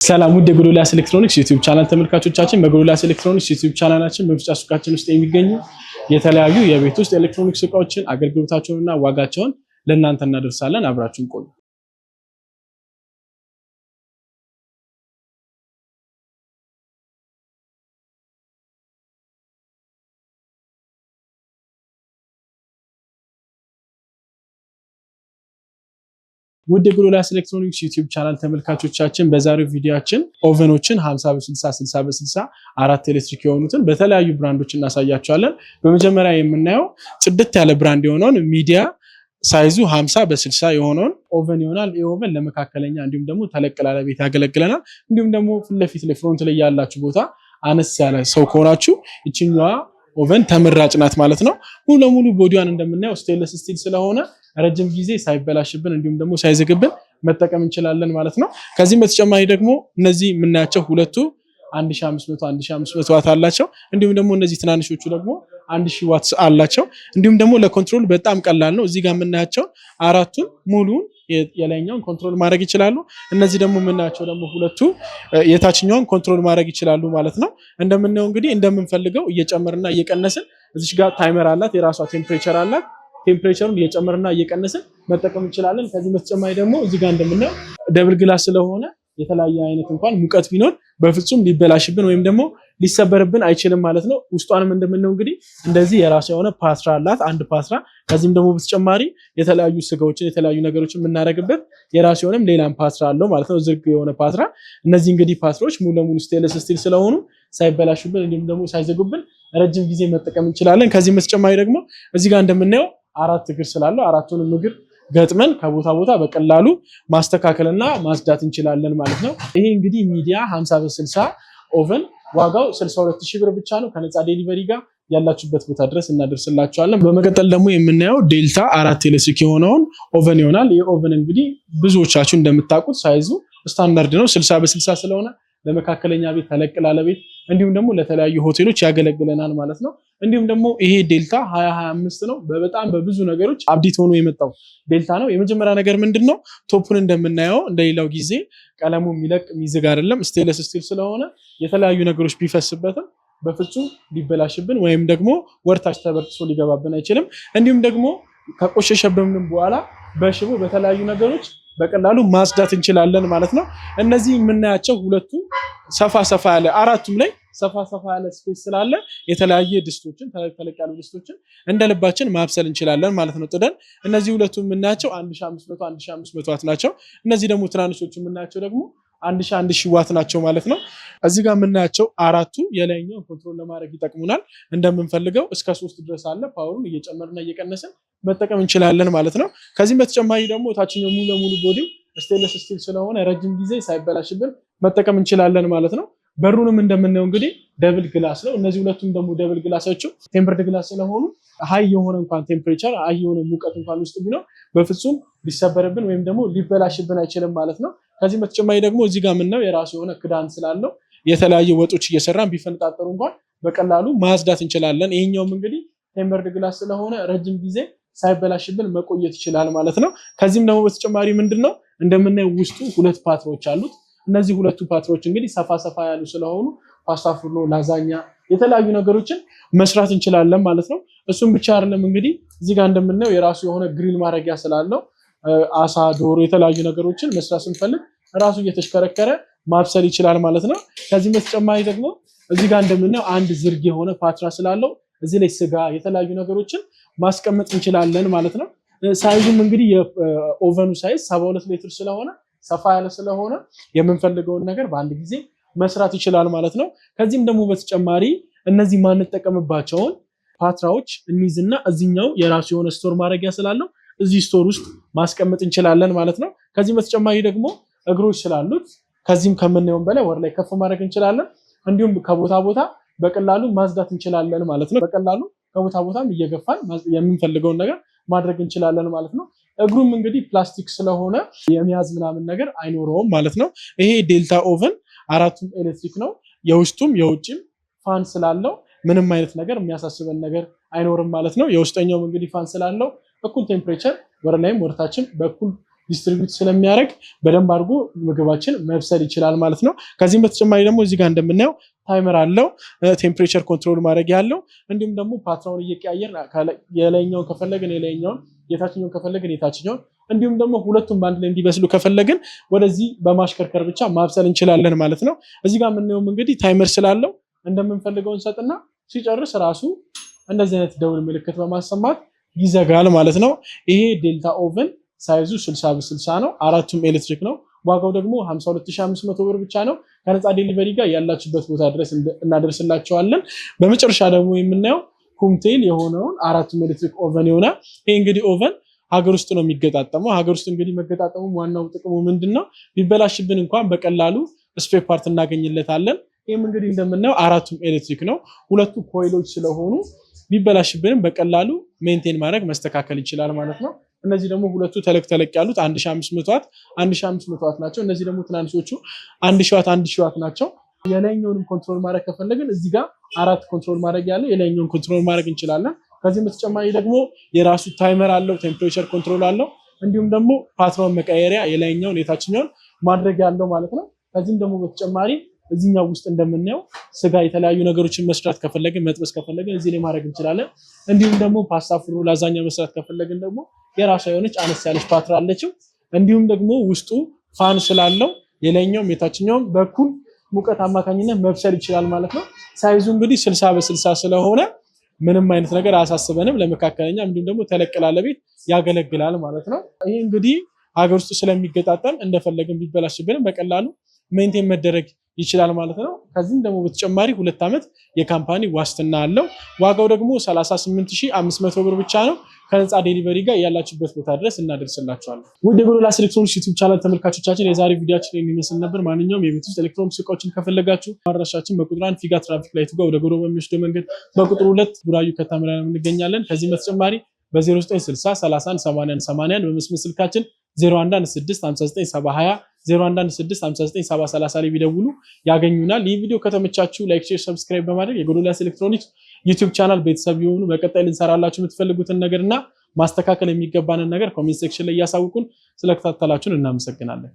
ሰላም ውድ የጎዶልያስ ኤሌክትሮኒክስ ዩቲዩብ ቻናል ተመልካቾቻችን በጎዶልያስ ኤሌክትሮኒክስ ዩቲዩብ ቻናላችን በብቻ ሱቃችን ውስጥ የሚገኙ የተለያዩ የቤት ውስጥ ኤሌክትሮኒክስ እቃዎችን አገልግሎታቸውንና ዋጋቸውን ለእናንተ እናደርሳለን። አብራችሁን ቆዩ። ውድ የጎዶልያስ ኤሌክትሮኒክስ ዩቲዩብ ቻናል ተመልካቾቻችን በዛሬው ቪዲዮአችን ኦቨኖችን 50 በ60 60 በ60 አራት ኤሌክትሪክ የሆኑትን በተለያዩ ብራንዶች እናሳያቸዋለን። በመጀመሪያ የምናየው ጽድት ያለ ብራንድ የሆነውን ሚዲያ ሳይዙ 50 በ60 የሆነውን ኦቨን ይሆናል። ይህ ኦቨን ለመካከለኛ እንዲሁም ደግሞ ተለቅ ላለ ቤት ያገለግለናል። እንዲሁም ደግሞ ፊት ለፊት ላይ ፍሮንት ላይ ያላችሁ ቦታ አነስ ያለ ሰው ከሆናችሁ እቺኛዋ ኦቨን ተመራጭ ናት ማለት ነው። ሙሉ ለሙሉ ቦዲዋን እንደምናየው ስቴንለስ ስቲል ስለሆነ ረጅም ጊዜ ሳይበላሽብን እንዲሁም ደግሞ ሳይዘግብን መጠቀም እንችላለን ማለት ነው። ከዚህም በተጨማሪ ደግሞ እነዚህ የምናያቸው ሁለቱ 1500 ዋት አላቸው። እንዲሁም ደግሞ እነዚህ ትናንሾቹ ደግሞ 1000 ዋት አላቸው። እንዲሁም ደግሞ ለኮንትሮል በጣም ቀላል ነው። እዚህ ጋር የምናያቸው አራቱን ሙሉን የላይኛውን ኮንትሮል ማድረግ ይችላሉ። እነዚህ ደግሞ የምናያቸው ደግሞ ሁለቱ የታችኛውን ኮንትሮል ማድረግ ይችላሉ ማለት ነው። እንደምናየው እንግዲህ እንደምንፈልገው እየጨመርና እየቀነስን እዚህ ጋር ታይመር አላት፣ የራሷ ቴምፕሬቸር አላት። ቴምፕሬቸሩን እየጨመርና እየቀነስን መጠቀም እንችላለን። ከዚህ በተጨማሪ ደግሞ እዚህ ጋር እንደምናየው ደብል ግላስ ስለሆነ የተለያየ አይነት እንኳን ሙቀት ቢኖር በፍጹም ሊበላሽብን ወይም ደግሞ ሊሰበርብን አይችልም ማለት ነው። ውስጧንም እንደምናየው እንግዲህ እንደዚህ የራሷ የሆነ ፓትራ አላት፣ አንድ ፓትራ። ከዚህም ደግሞ በተጨማሪ የተለያዩ ስጋዎችን የተለያዩ ነገሮችን የምናደርግበት የራሱ የሆነም ሌላም ፓትራ አለው ማለት ነው፣ ዝርግ የሆነ ፓትራ። እነዚህ እንግዲህ ፓትራዎች ሙሉ ለሙሉ ስቴንለስ ስቲል ስለሆኑ ሳይበላሹብን እንዲሁም ደግሞ ሳይዘጉብን ረጅም ጊዜ መጠቀም እንችላለን። ከዚህም በተጨማሪ ደግሞ እዚህ ጋር እንደምናየው አራት እግር ስላለው አራቱንም እግር ገጥመን ከቦታ ቦታ በቀላሉ ማስተካከልና ማጽዳት እንችላለን ማለት ነው። ይሄ እንግዲህ ሚዲያ 50 በ60 ኦቨን ዋጋው 62000 ብር ብቻ ነው። ከነፃ ዴሊቨሪ ጋር ያላችሁበት ቦታ ድረስ እናደርስላችኋለን። በመቀጠል ደግሞ የምናየው ዴልታ አራት ኤሌክትሪክ የሆነውን ኦቨን ይሆናል። ይህ ኦቨን እንግዲህ ብዙዎቻችሁ እንደምታውቁት ሳይዙ ስታንዳርድ ነው፣ 60 በ60 ስለሆነ ለመካከለኛ ቤት ተለቅ ላለ ቤት እንዲሁም ደግሞ ለተለያዩ ሆቴሎች ያገለግለናል ማለት ነው። እንዲሁም ደግሞ ይሄ ዴልታ 2025 ነው። በጣም በብዙ ነገሮች አፕዴት ሆኖ የመጣው ዴልታ ነው። የመጀመሪያ ነገር ምንድነው? ቶፑን እንደምናየው እንደሌላው ጊዜ ቀለሙ የሚለቅ የሚዝግ አይደለም። ስቴንለስ ስቲል ስለሆነ የተለያዩ ነገሮች ቢፈስበትም በፍጹም ሊበላሽብን ወይም ደግሞ ወርታች ተበርክሶ ሊገባብን አይችልም። እንዲሁም ደግሞ ከቆሸሸብን በኋላ በሽቦ በተለያዩ ነገሮች በቀላሉ ማጽዳት እንችላለን ማለት ነው። እነዚህ የምናያቸው ሁለቱ ሰፋ ያለ አራቱም ላይ ሰፋ ያለ ስፔስ ስላለ የተለያየ ድስቶችን ተለቅ ያሉ ድስቶችን እንደ ልባችን ማብሰል እንችላለን ማለት ነው ጥደን። እነዚህ ሁለቱ የምናያቸው 1500 ዋት ናቸው። እነዚህ ደግሞ ትናንሾቹ የምናያቸው ደግሞ 1000 ዋት ናቸው ማለት ነው። እዚህ ጋር የምናያቸው አራቱ የላይኛውን ኮንትሮል ለማድረግ ይጠቅሙናል። እንደምንፈልገው እስከ 3 ድረስ አለ። ፓወሩን እየጨመርና እየቀነስን መጠቀም እንችላለን ማለት ነው። ከዚህም በተጨማሪ ደግሞ ታችኛው ሙሉ ለሙሉ ቦዲው ስቴንለስ ስቲል ስለሆነ ረጅም ጊዜ ሳይበላሽብን መጠቀም እንችላለን ማለት ነው። በሩንም እንደምናየው እንግዲህ ደብል ግላስ ነው። እነዚህ ሁለቱም ደግሞ ደብል ግላሶቹ ቴምፐርድ ግላስ ስለሆኑ ሃይ የሆነ እንኳን ቴምፕሬቸር ሃይ የሆነ ሙቀት እንኳን ውስጥ ቢኖር በፍጹም ሊሰበርብን ወይም ደግሞ ሊበላሽብን አይችልም ማለት ነው። ከዚህም በተጨማሪ ደግሞ እዚህ ጋር የምናየው የራሱ የሆነ ክዳን ስላለው የተለያዩ ወጦች እየሰራን ቢፈነጣጠሩ እንኳን በቀላሉ ማጽዳት እንችላለን። ይሄኛውም እንግዲህ ቴምፐርድ ግላስ ስለሆነ ረጅም ጊዜ ሳይበላሽብን መቆየት ይችላል ማለት ነው። ከዚህም ደግሞ በተጨማሪ ምንድነው እንደምናየው ውስጡ ሁለት ፓትሮች አሉት። እነዚህ ሁለቱ ፓትሮች እንግዲህ ሰፋ ያሉ ስለሆኑ ፓስታ ፍርኖ፣ ላዛኛ የተለያዩ ነገሮችን መስራት እንችላለን ማለት ነው። እሱም ብቻ አይደለም እንግዲህ እዚህ ጋር እንደምናየው የራሱ የሆነ ግሪል ማድረጊያ ስላለው አሳ፣ ዶሮ የተለያዩ ነገሮችን መስራት ስንፈልግ ራሱ እየተሽከረከረ ማብሰል ይችላል ማለት ነው። ከዚህም በተጨማሪ ደግሞ እዚህ ጋር እንደምናየው አንድ ዝርግ የሆነ ፓትራ ስላለው እዚህ ላይ ስጋ የተለያዩ ነገሮችን ማስቀመጥ እንችላለን ማለት ነው። ሳይዙም እንግዲህ የኦቨኑ ሳይዝ 72 ሊትር ስለሆነ ሰፋ ያለ ስለሆነ የምንፈልገውን ነገር በአንድ ጊዜ መስራት ይችላል ማለት ነው። ከዚህም ደግሞ በተጨማሪ እነዚህ ማንጠቀምባቸውን ፓትራዎች እንይዝና እዚህኛው የራሱ የሆነ ስቶር ማድረጊያ ስላለው እዚህ ስቶር ውስጥ ማስቀመጥ እንችላለን ማለት ነው። ከዚህም በተጨማሪ ደግሞ እግሮች ስላሉት ከዚህም ከምናየውም በላይ ወር ላይ ከፍ ማድረግ እንችላለን። እንዲሁም ከቦታ ቦታ በቀላሉ ማጽዳት እንችላለን ማለት ነው። በቀላሉ ከቦታ ቦታም እየገፋን የምንፈልገውን ነገር ማድረግ እንችላለን ማለት ነው። እግሩም እንግዲህ ፕላስቲክ ስለሆነ የሚያዝ ምናምን ነገር አይኖረውም ማለት ነው። ይሄ ዴልታ ኦቨን አራቱም ኤሌክትሪክ ነው። የውስጡም የውጭም ፋን ስላለው ምንም አይነት ነገር የሚያሳስበን ነገር አይኖርም ማለት ነው። የውስጠኛውም እንግዲህ ፋን ስላለው እኩል ቴምፕሬቸር ወደ ላይም ወደታችም በኩል ዲስትሪቢዩት ስለሚያደርግ በደንብ አድርጎ ምግባችን መብሰል ይችላል ማለት ነው። ከዚህም በተጨማሪ ደግሞ እዚህ ጋር እንደምናየው ታይመር አለው፣ ቴምፕሬቸር ኮንትሮል ማድረግ ያለው እንዲሁም ደግሞ ፓትራውን እየቀያየር የላይኛውን ከፈለግን የላይኛውን የታችኛውን ከፈለግን የታችኛውን እንዲሁም ደግሞ ሁለቱም በአንድ ላይ እንዲበስሉ ከፈለግን ወደዚህ በማሽከርከር ብቻ ማብሰል እንችላለን ማለት ነው። እዚህ ጋር የምናየውም እንግዲህ ታይመር ስላለው እንደምንፈልገው እንሰጥና ሲጨርስ ራሱ እንደዚህ አይነት ደውል ምልክት በማሰማት ይዘጋል ማለት ነው። ይሄ ዴልታ ኦቨን ሳይዙ 60 በ60 ነው። አራቱም ኤሌክትሪክ ነው። ዋጋው ደግሞ 52500 ብር ብቻ ነው። ከነፃ ዴሊቨሪ ጋር ያላችሁበት ቦታ ድረስ እናደርስላችኋለን። በመጨረሻ ደግሞ የምናየው ኩምቴል የሆነውን አራቱም ኤሌክትሪክ ኦቨን የሆነ ይሄ እንግዲህ ኦቨን ሀገር ውስጥ ነው የሚገጣጠመው። ሀገር ውስጥ እንግዲህ መገጣጠሙ ዋናው ጥቅሙ ምንድነው? ቢበላሽብን እንኳን በቀላሉ ስፔር ፓርት እናገኝለታለን። ይህም እንግዲህ እንደምናየው አራቱም ኤሌክትሪክ ነው። ሁለቱ ኮይሎች ስለሆኑ ቢበላሽብንም በቀላሉ ሜንቴን ማድረግ መስተካከል ይችላል ማለት ነው። እነዚህ ደግሞ ሁለቱ ተለቅ ያሉት 1500 ዋት 1500 ዋት ናቸው። እነዚህ ደግሞ ትናንሾቹ 1000 ዋት 1000 ዋት ናቸው። የላይኛውንም ኮንትሮል ማድረግ ከፈለግን እዚህ ጋር አራት ኮንትሮል ማድረግ ያለው የላይኛውን ኮንትሮል ማድረግ እንችላለን። ከዚህም በተጨማሪ ደግሞ የራሱ ታይመር አለው፣ ቴምፕሬቸር ኮንትሮል አለው፣ እንዲሁም ደግሞ ፓትሮን መቀየሪያ የላይኛውን የታችኛውን ማድረግ ያለው ማለት ነው። ከዚህም ደግሞ በተጨማሪ እዚህኛው ውስጥ እንደምናየው ስጋ የተለያዩ ነገሮችን መስራት ከፈለግን መጥበስ ከፈለግን እዚህ ላይ ማድረግ እንችላለን። እንዲሁም ደግሞ ፓስታ፣ ፍሩ፣ ላዛኛ መስራት ከፈለግን ደግሞ የራሷ የሆነች አነስ ያለች ፓትራ አለችው። እንዲሁም ደግሞ ውስጡ ፋን ስላለው የላይኛውም የታችኛውም በኩል ሙቀት አማካኝነት መብሰል ይችላል ማለት ነው። ሳይዙ እንግዲህ 60 በ60 ስለሆነ ምንም አይነት ነገር አያሳስበንም። ለመካከለኛ እንዲሁም ደግሞ ተለቅ ላለ ቤት ያገለግላል ማለት ነው። ይሄ እንግዲህ ሀገር ውስጥ ስለሚገጣጠም እንደፈለግን ቢበላሽብንም በቀላሉ ሜንቴን መደረግ ይችላል ማለት ነው። ከዚህም ደግሞ በተጨማሪ 2 ዓመት የካምፓኒ ዋስትና አለው። ዋጋው ደግሞ 38500 ብር ብቻ ነው። ከነፃ ዴሊቨሪ ጋር ያላችሁበት ቦታ ድረስ እናደርስላችኋለን። ውድ የጎዶልያስ ኤሌክትሮኒክስ ዩቲዩብ ቻናል ተመልካቾቻችን የዛሬ ቪዲዮአችን የሚመስል ነበር። ማንኛውም የቤት ውስጥ ኤሌክትሮኒክስ እቃዎችን ከፈለጋችሁ አድራሻችን በቁጥር 1 ፊጋ ትራፊክ ላይት ጋር ወደ ጎሮ በሚወስደው መንገድ፣ በቁጥር 2 ቡራዩ ከተማ ላይ እንገኛለን። ከዚህም በተጨማሪ በ0960 31 80 80 በመስመር ስልካችን 0116597020 0116597030 ላይ ቢደውሉ ያገኙናል። ይህ ቪዲዮ ከተመቻችሁ ላይክ፣ ሼር፣ ሰብስክራይብ በማድረግ የጎዶልያስ ኤሌክትሮኒክስ ዩቲዩብ ቻናል ቤተሰብ ይሁኑ። በቀጣይ ልንሰራላችሁ የምትፈልጉትን ነገርና ማስተካከል የሚገባንን ነገር ኮሜንት ሴክሽን ላይ ያሳውቁን። ስለከታተላችሁን እናመሰግናለን።